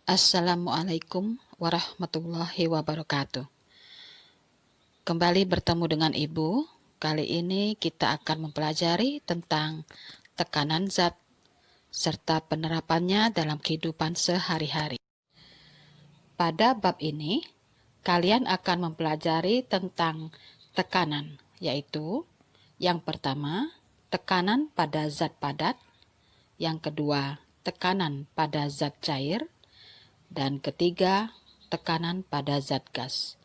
Assalamualaikum warahmatullahi wabarakatuh. Kembali bertemu dengan Ibu. Kali ini kita akan mempelajari tentang tekanan zat serta penerapannya dalam kehidupan sehari-hari. Pada bab ini, kalian akan mempelajari tentang tekanan, yaitu yang pertama, tekanan pada zat padat, yang kedua, tekanan pada zat cair, dan ketiga, tekanan pada zat gas.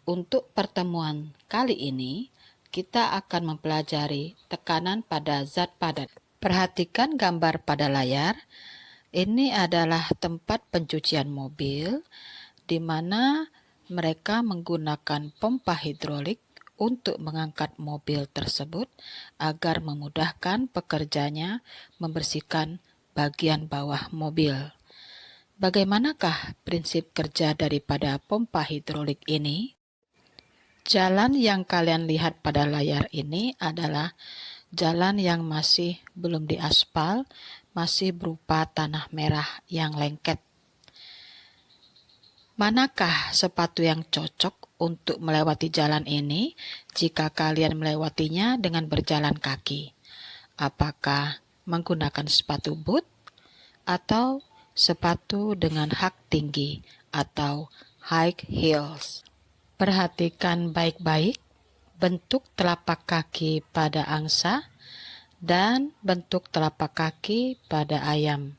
Untuk pertemuan kali ini, kita akan mempelajari tekanan pada zat padat. Perhatikan gambar pada layar. Ini adalah tempat pencucian mobil, di mana mereka menggunakan pompa hidrolik untuk mengangkat mobil tersebut agar memudahkan pekerjanya membersihkan bagian bawah mobil. Bagaimanakah prinsip kerja daripada pompa hidrolik ini? Jalan yang kalian lihat pada layar ini adalah jalan yang masih belum diaspal, masih berupa tanah merah yang lengket. Manakah sepatu yang cocok untuk melewati jalan ini jika kalian melewatinya dengan berjalan kaki? Apakah menggunakan sepatu boot atau sepatu dengan hak tinggi atau high heels? Perhatikan baik-baik bentuk telapak kaki pada angsa dan bentuk telapak kaki pada ayam.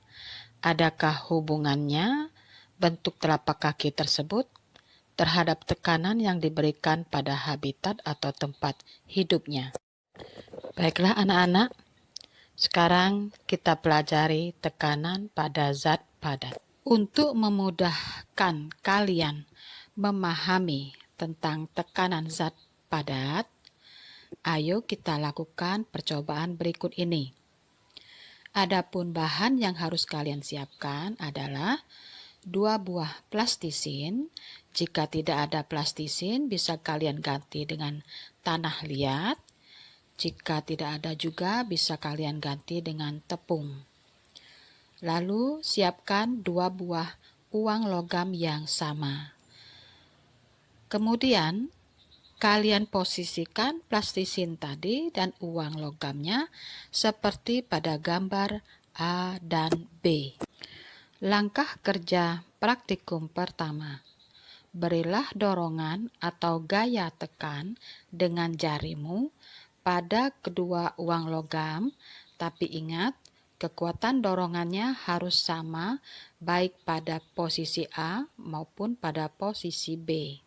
Adakah hubungannya bentuk telapak kaki tersebut terhadap tekanan yang diberikan pada habitat atau tempat hidupnya? Baiklah anak-anak, sekarang kita pelajari tekanan pada zat padat. Untuk memudahkan kalian memahami tentang tekanan zat padat, ayo kita lakukan percobaan berikut ini. Adapun bahan yang harus kalian siapkan adalah 2 buah plastisin. Jika tidak ada plastisin, bisa kalian ganti dengan tanah liat. Jika tidak ada juga, bisa kalian ganti dengan tepung. Lalu siapkan 2 buah uang logam yang sama. Kemudian, kalian posisikan plastisin tadi dan uang logamnya seperti pada gambar A dan B. Langkah kerja praktikum pertama. Berilah dorongan atau gaya tekan dengan jarimu pada kedua uang logam, tapi ingat, kekuatan dorongannya harus sama baik pada posisi A maupun pada posisi B.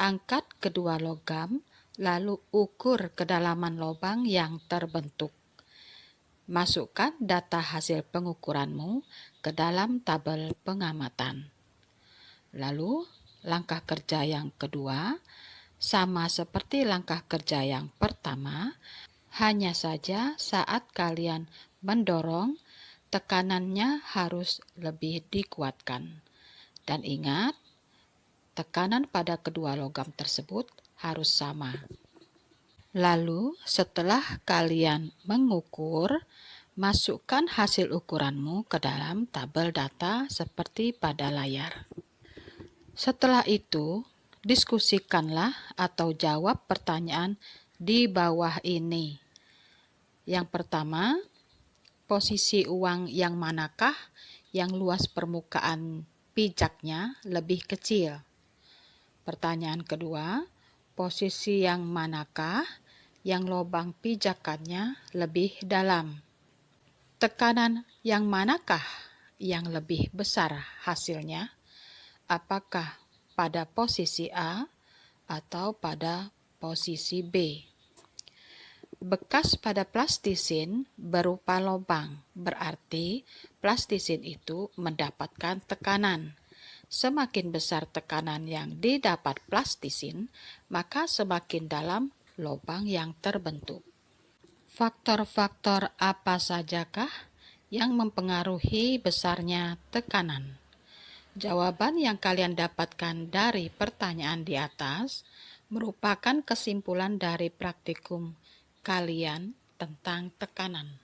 Angkat kedua logam, lalu ukur kedalaman lubang yang terbentuk. Masukkan data hasil pengukuranmu ke dalam tabel pengamatan. Lalu, langkah kerja yang kedua, sama seperti langkah kerja yang pertama, hanya saja saat kalian mendorong, tekanannya harus lebih dikuatkan. Dan ingat, tekanan pada kedua logam tersebut harus sama. Lalu, setelah kalian mengukur, masukkan hasil ukuranmu ke dalam tabel data seperti pada layar. Setelah itu, diskusikanlah atau jawab pertanyaan di bawah ini. Yang pertama, posisi uang yang manakah yang luas permukaan pijaknya lebih kecil? Pertanyaan kedua, posisi yang manakah yang lubang pijakannya lebih dalam? Tekanan yang manakah yang lebih besar hasilnya? Apakah pada posisi A atau pada posisi B? Bekas pada plastisin berupa lubang, berarti plastisin itu mendapatkan tekanan. Semakin besar tekanan yang didapat plastisin, maka semakin dalam lubang yang terbentuk. Faktor-faktor apa sajakah yang mempengaruhi besarnya tekanan? Jawaban yang kalian dapatkan dari pertanyaan di atas merupakan kesimpulan dari praktikum kalian tentang tekanan.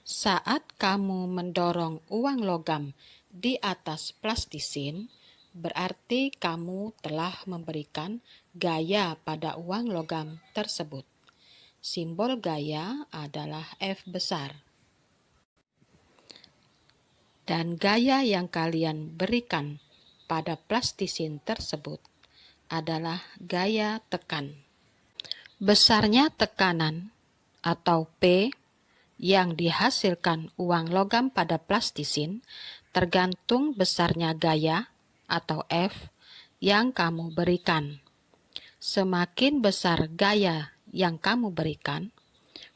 Saat kamu mendorong uang logam di atas plastisin, berarti kamu telah memberikan gaya pada uang logam tersebut. Simbol gaya adalah F besar. Dan gaya yang kalian berikan pada plastisin tersebut adalah gaya tekan. Besarnya tekanan atau P yang dihasilkan uang logam pada plastisin tergantung besarnya gaya atau F yang kamu berikan. Semakin besar gaya yang kamu berikan,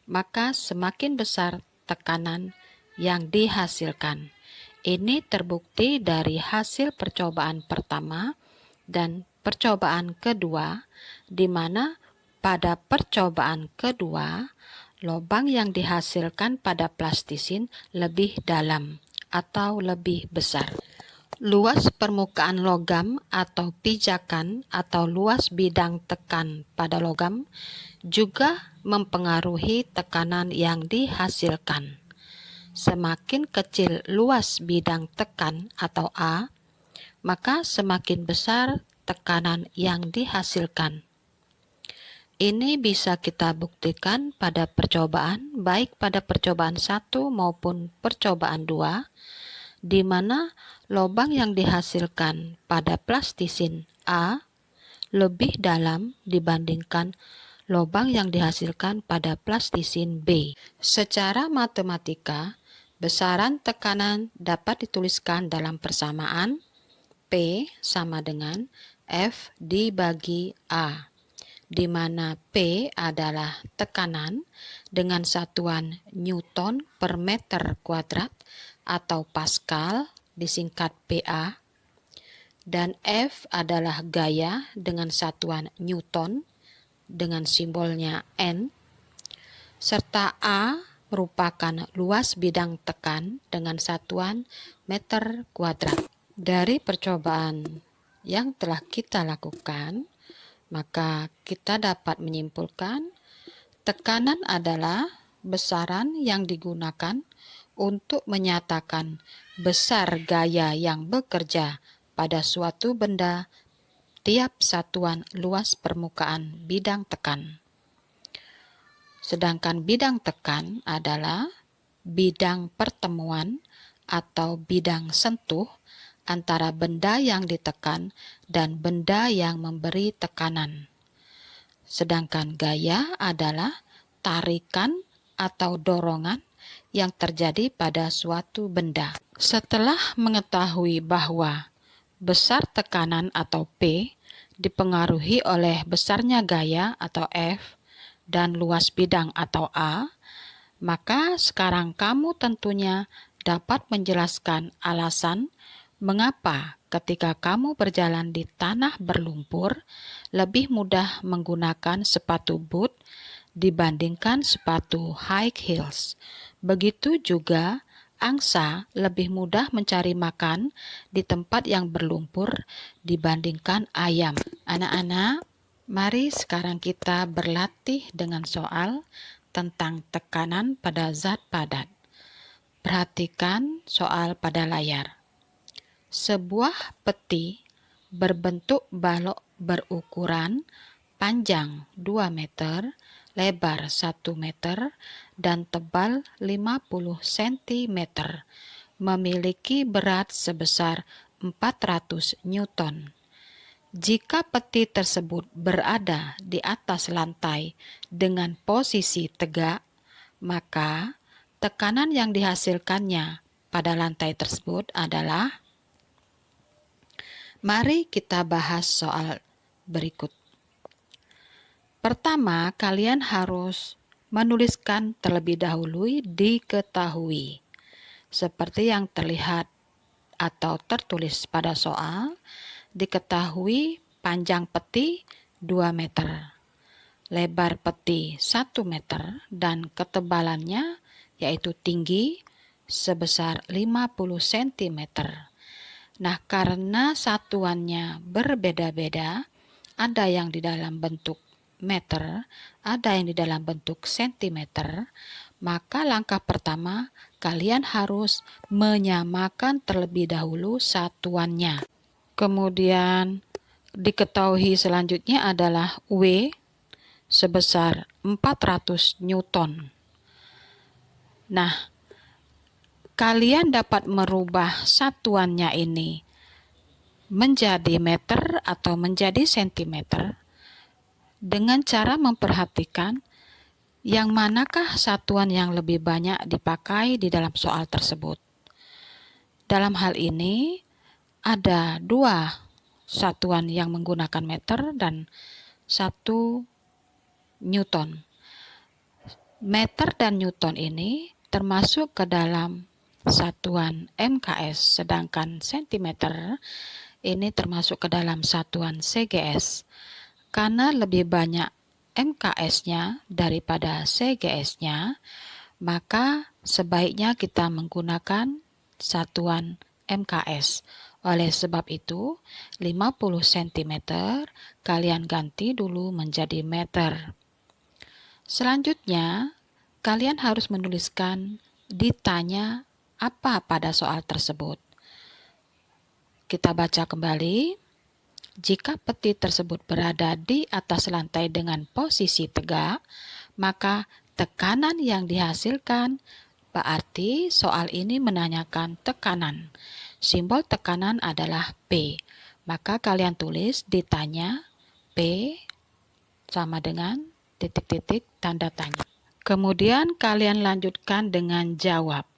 maka semakin besar tekanan yang dihasilkan. Ini terbukti dari hasil percobaan pertama dan percobaan kedua, di mana pada percobaan kedua, lubang yang dihasilkan pada plastisin lebih dalam atau lebih besar. Luas permukaan logam atau pijakan atau luas bidang tekan pada logam juga mempengaruhi tekanan yang dihasilkan. Semakin kecil luas bidang tekan atau A, maka semakin besar tekanan yang dihasilkan. Ini bisa kita buktikan pada percobaan, baik pada percobaan 1 maupun percobaan 2, di mana lubang yang dihasilkan pada plastisin A lebih dalam dibandingkan lubang yang dihasilkan pada plastisin B. Secara matematika, besaran tekanan dapat dituliskan dalam persamaan P sama dengan F dibagi A, di mana P adalah tekanan dengan satuan Newton per meter kuadrat atau Pascal disingkat PA, dan F adalah gaya dengan satuan Newton dengan simbolnya N, serta A merupakan luas bidang tekan dengan satuan meter kuadrat. Dari percobaan yang telah kita lakukan, maka kita dapat menyimpulkan tekanan adalah besaran yang digunakan untuk menyatakan besar gaya yang bekerja pada suatu benda tiap satuan luas permukaan bidang tekan. Sedangkan bidang tekan adalah bidang pertemuan atau bidang sentuh antara benda yang ditekan dan benda yang memberi tekanan. Sedangkan gaya adalah tarikan atau dorongan yang terjadi pada suatu benda. Setelah mengetahui bahwa besar tekanan atau P dipengaruhi oleh besarnya gaya atau F dan luas bidang atau A, maka sekarang kamu tentunya dapat menjelaskan alasan mengapa ketika kamu berjalan di tanah berlumpur lebih mudah menggunakan sepatu boot dibandingkan sepatu high heels. Begitu juga angsa lebih mudah mencari makan di tempat yang berlumpur dibandingkan ayam. Anak-anak, mari sekarang kita berlatih dengan soal tentang tekanan pada zat padat. Perhatikan soal pada layar. Sebuah peti berbentuk balok berukuran panjang 2 meter, lebar 1 meter, dan tebal 50 cm, memiliki berat sebesar 400 Newton. Jika peti tersebut berada di atas lantai dengan posisi tegak, maka tekanan yang dihasilkannya pada lantai tersebut adalah. Mari kita bahas soal berikut. Pertama, kalian harus menuliskan terlebih dahulu diketahui. Seperti yang terlihat atau tertulis pada soal, diketahui panjang peti 2 meter, lebar peti 1 meter, dan ketebalannya yaitu tinggi sebesar 50 cm. Nah, karena satuannya berbeda-beda, ada yang di dalam bentuk meter, ada yang di dalam bentuk sentimeter, Maka langkah pertama, kalian harus menyamakan terlebih dahulu satuannya. Kemudian diketahui selanjutnya adalah W sebesar 400 Newton. Nah, kalian dapat merubah satuannya ini menjadi meter atau menjadi sentimeter dengan cara memperhatikan yang manakah satuan yang lebih banyak dipakai di dalam soal tersebut. Dalam hal ini, ada dua satuan yang menggunakan meter dan satu Newton. Meter dan Newton ini termasuk ke dalam satuan MKS, sedangkan sentimeter ini termasuk ke dalam satuan CGS. Karena lebih banyak MKS-nya daripada CGS-nya, maka sebaiknya kita menggunakan satuan MKS. Oleh sebab itu, 50 cm kalian ganti dulu menjadi meter. Selanjutnya, kalian harus menuliskan ditanya apa pada soal tersebut. Kita baca kembali. Jika peti tersebut berada di atas lantai dengan posisi tegak, maka tekanan yang dihasilkan berarti soal ini menanyakan tekanan. Simbol tekanan adalah P. Maka kalian tulis ditanya P sama dengan titik-titik tanda tanya. Kemudian kalian lanjutkan dengan jawab.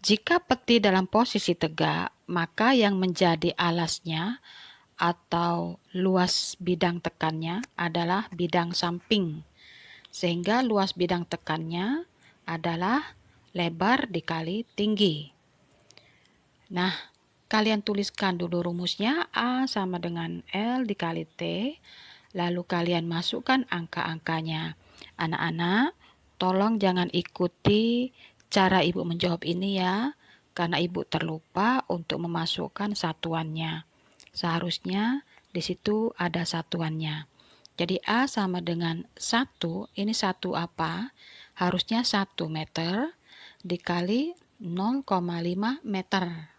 Jika peti dalam posisi tegak, maka yang menjadi alasnya atau luas bidang tekannya adalah bidang samping. Sehingga luas bidang tekannya adalah lebar dikali tinggi. Nah, kalian tuliskan dulu rumusnya A sama dengan L dikali T. Lalu kalian masukkan angka-angkanya. Anak-anak, tolong jangan ikuti cara ibu menjawab ini ya, karena ibu terlupa untuk memasukkan satuannya. Seharusnya di situ ada satuannya. Jadi A sama dengan 1, ini 1 apa? Harusnya 1 meter dikali 0,5 meter.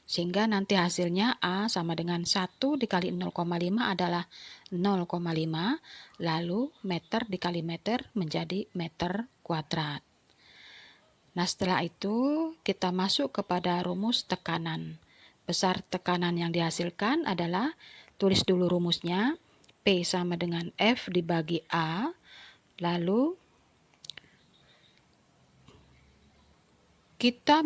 Sehingga nanti hasilnya A sama dengan 1 dikali 0,5 adalah 0,5, lalu meter dikali meter menjadi meter kuadrat. Nah, setelah itu kita masuk kepada rumus tekanan. Besar tekanan yang dihasilkan adalah, tulis dulu rumusnya, P sama dengan F dibagi A, lalu kita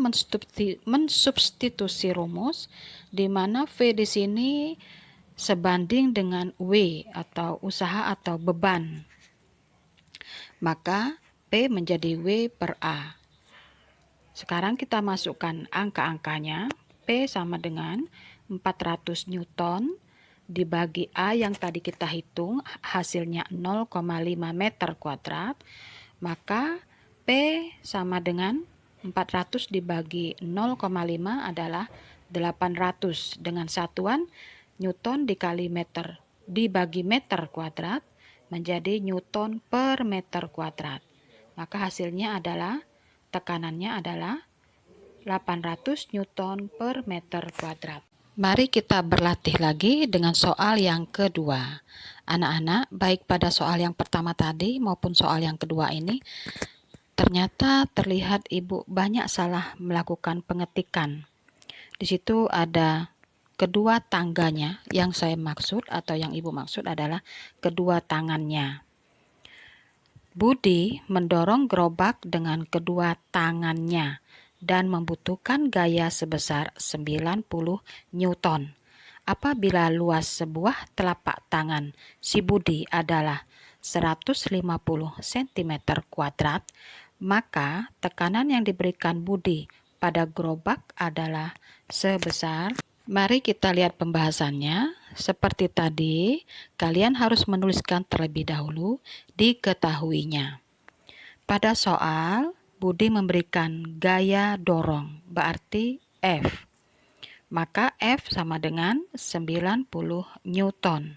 mensubstitusi rumus di mana V di sini sebanding dengan W atau usaha atau beban. Maka P menjadi W per A. Sekarang kita masukkan angka-angkanya. P sama dengan 400 Newton dibagi A yang tadi kita hitung hasilnya 0,5 meter kuadrat. Maka P sama dengan 400 dibagi 0,5 adalah 800 dengan satuan Newton dikali meter dibagi meter kuadrat menjadi Newton per meter kuadrat. Maka hasilnya adalah tekanannya adalah 800 Newton per meter kuadrat. Mari kita berlatih lagi dengan soal yang kedua. Anak-anak, baik pada soal yang pertama tadi maupun soal yang kedua ini, ternyata terlihat ibu banyak salah melakukan pengetikan. Di situ ada kedua tangganya, yang saya maksud atau yang ibu maksud adalah kedua tangannya. Budi mendorong gerobak dengan kedua tangannya dan membutuhkan gaya sebesar 90 Newton. Apabila luas sebuah telapak tangan si Budi adalah 150 cm kuadrat, maka tekanan yang diberikan Budi pada gerobak adalah sebesar. Mari kita lihat pembahasannya. Seperti tadi, kalian harus menuliskan terlebih dahulu diketahuinya. Pada soal, Budi memberikan gaya dorong, berarti F. Maka F sama dengan 90 Newton.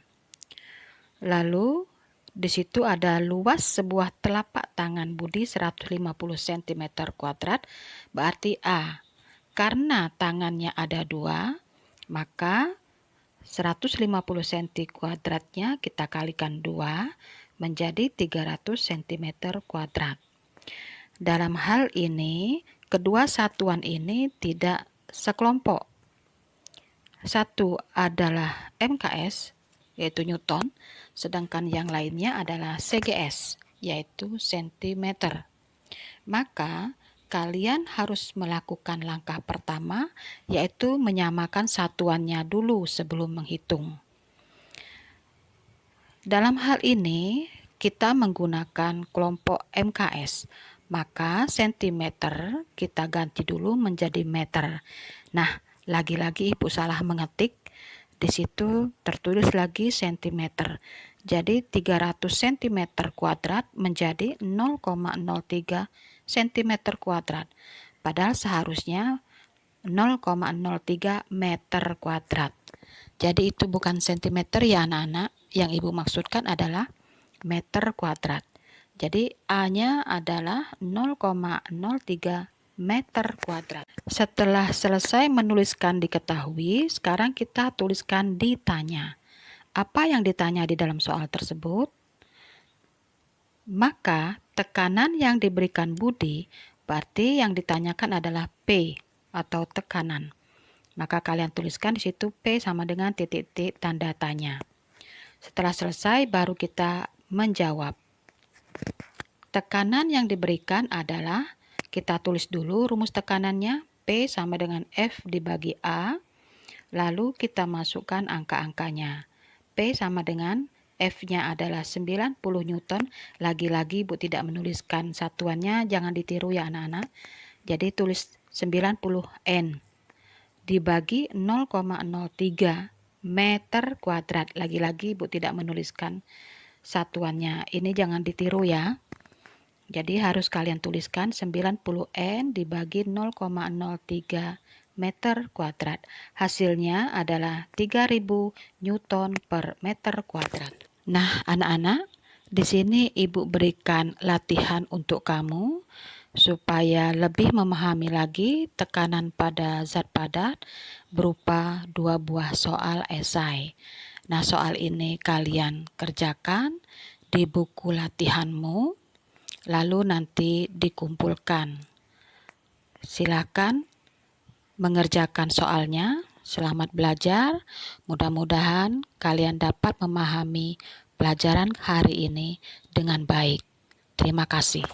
Lalu, Di situ ada luas sebuah telapak tangan Budi 150 cm kuadrat, berarti A. Karena tangannya ada 2, maka 150 cm kuadratnya kita kalikan 2 menjadi 300 cm kuadrat. Dalam hal ini, kedua satuan ini tidak sekelompok. Satu adalah MKS, yaitu Newton, sedangkan yang lainnya adalah CGS, yaitu sentimeter. Maka, kalian harus melakukan langkah pertama, yaitu menyamakan satuannya dulu sebelum menghitung. Dalam hal ini, kita menggunakan kelompok MKS, maka sentimeter kita ganti dulu menjadi meter. Nah, lagi-lagi Ibu salah mengetik. Di situ tertulis lagi sentimeter. Jadi 300 cm kuadrat menjadi 0,03 cm kuadrat. Padahal seharusnya 0,03 meter kuadrat. Jadi itu bukan sentimeter ya anak-anak. Yang Ibu maksudkan adalah meter kuadrat. Jadi A-nya adalah 0,03 meter kuadrat. Setelah selesai menuliskan diketahui, sekarang kita tuliskan ditanya. Apa yang ditanya di dalam soal tersebut? Maka tekanan yang diberikan Budi, berarti yang ditanyakan adalah P atau tekanan. Maka kalian tuliskan di situ P sama dengan titik-titik tanda tanya. Setelah selesai baru kita menjawab. Tekanan yang diberikan adalah, kita tulis dulu rumus tekanannya, P sama dengan F dibagi A, lalu kita masukkan angka-angkanya. P sama dengan F-nya adalah 90 Newton, lagi-lagi Bu tidak menuliskan satuannya, jangan ditiru ya anak-anak. Jadi tulis 90 N dibagi 0,03 meter kuadrat, lagi-lagi Bu tidak menuliskan satuannya, ini jangan ditiru ya. Jadi harus kalian tuliskan 90 N dibagi 0,03 meter kuadrat. Hasilnya adalah 3000 Newton per meter kuadrat. Nah, anak-anak, di sini Ibu berikan latihan untuk kamu supaya lebih memahami lagi tekanan pada zat padat berupa 2 buah soal esai. Nah, soal ini kalian kerjakan di buku latihanmu, lalu nanti dikumpulkan. Silakan mengerjakan soalnya. Selamat belajar. Mudah-mudahan kalian dapat memahami pelajaran hari ini dengan baik. Terima kasih.